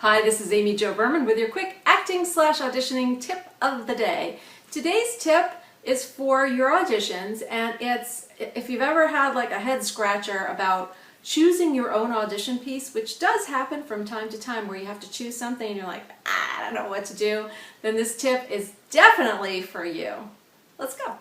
Hi, this is Amy Jo Berman with your quick acting/auditioning tip of the day. Today's tip is for your auditions, and it's if you've ever had like a head scratcher about choosing your own audition piece, which does happen from time to time where you have to choose something and you're like, I don't know what to do, then this tip is definitely for you. Let's go.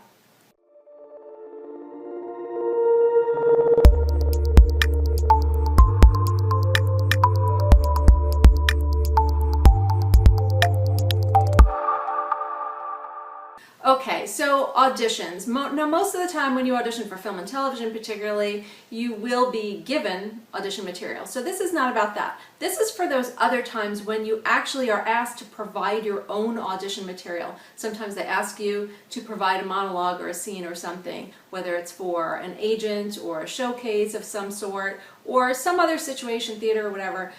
Okay, so auditions. Now, most of the time when you audition for film and television particularly, you will be given audition material. So this is not about that. This is for those other times when you actually are asked to provide your own audition material. Sometimes they ask you to provide a monologue or a scene or something, whether it's for an agent or a showcase of some sort, or some other situation, theater or whatever.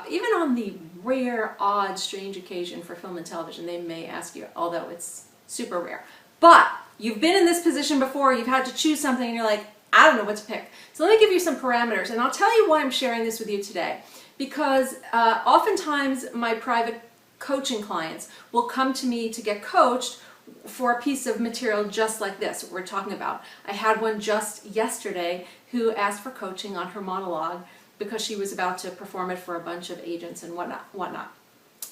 Even on the rare, odd, strange occasion for film and television, they may ask you, although it's super rare. But you've been in this position before, you've had to choose something and you're like, I don't know what to pick. So let me give you some parameters, and I'll tell you why I'm sharing this with you today. Because oftentimes my private coaching clients will come to me to get coached for a piece of material just like this, what we're talking about. I had one just yesterday who asked for coaching on her monologue because she was about to perform it for a bunch of agents and whatnot.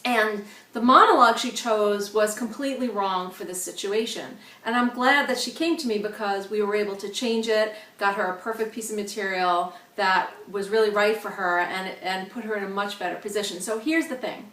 And the monologue she chose was completely wrong for this situation. And I'm glad that she came to me because we were able to change it, got her a perfect piece of material that was really right for her and put her in a much better position. So here's the thing.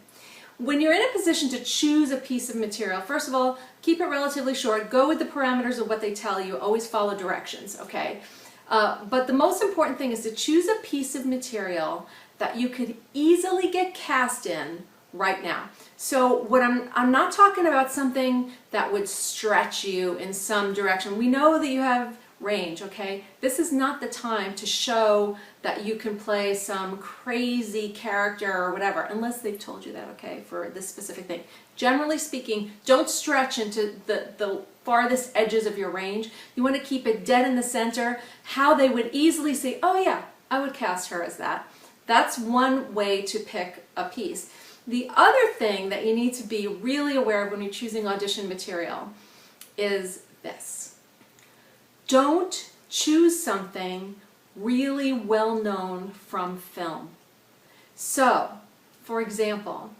When you're in a position to choose a piece of material, first of all, keep it relatively short. Go with the parameters of what they tell you. Always follow directions, okay? But the most important thing is to choose a piece of material that you could easily get cast in right now. So what I'm not talking about something that would stretch you in some direction. We know that you have range, okay? This is not the time to show that you can play some crazy character or whatever, unless they've told you that, okay, for this specific thing. Generally speaking, don't stretch into the farthest edges of your range. You want to keep it dead in the center, how they would easily say, oh yeah, I would cast her as that. That's one way to pick a piece. The other thing that you need to be really aware of when you're choosing audition material is this. Don't choose something really well known from film. So, for example,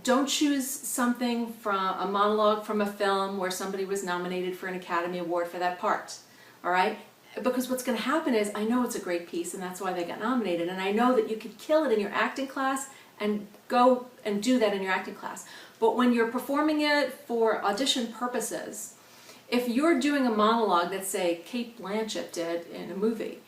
don't choose something from a monologue from a film where somebody was nominated for an Academy Award for that part, all right? Because what's going to happen is, I know it's a great piece and that's why they got nominated, and I know that you could kill it in your acting class and go and do that in your acting class. But when you're performing it for audition purposes, if you're doing a monologue that, say, Cate Blanchett did in a movie,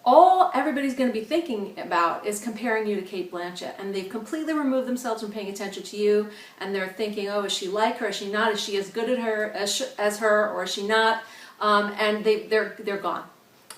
all everybody's going to be thinking about is comparing you to Cate Blanchett, and they've completely removed themselves from paying attention to you, and they're thinking, oh, is she like her, is she not, is she as good at her as her, or is she not, and they're gone.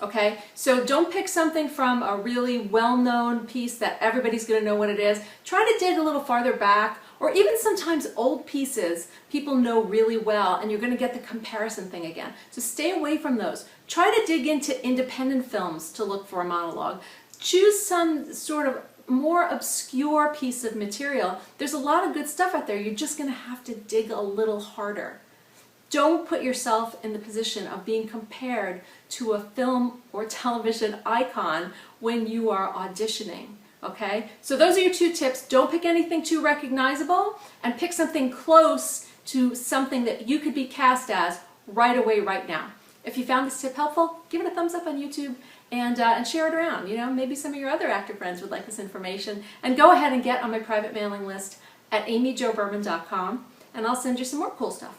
Okay, so don't pick something from a really well-known piece that everybody's going to know what it is. Try to dig a little farther back, or even sometimes old pieces people know really well, and you're going to get the comparison thing again. So stay away from those. Try to dig into independent films to look for a monologue. Choose some sort of more obscure piece of material. There's a lot of good stuff out there. You're just going to have to dig a little harder. Don't put yourself in the position of being compared to a film or television icon when you are auditioning, okay? So those are your two tips. Don't pick anything too recognizable, and pick something close to something that you could be cast as right away, right now. If you found this tip helpful, give it a thumbs up on YouTube and share it around. You know, maybe some of your other actor friends would like this information. And go ahead and get on my private mailing list at amyjoberman.com, and I'll send you some more cool stuff.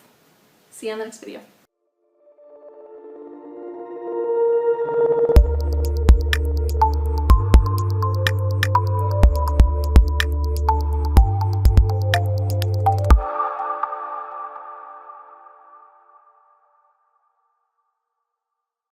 See you on the next video.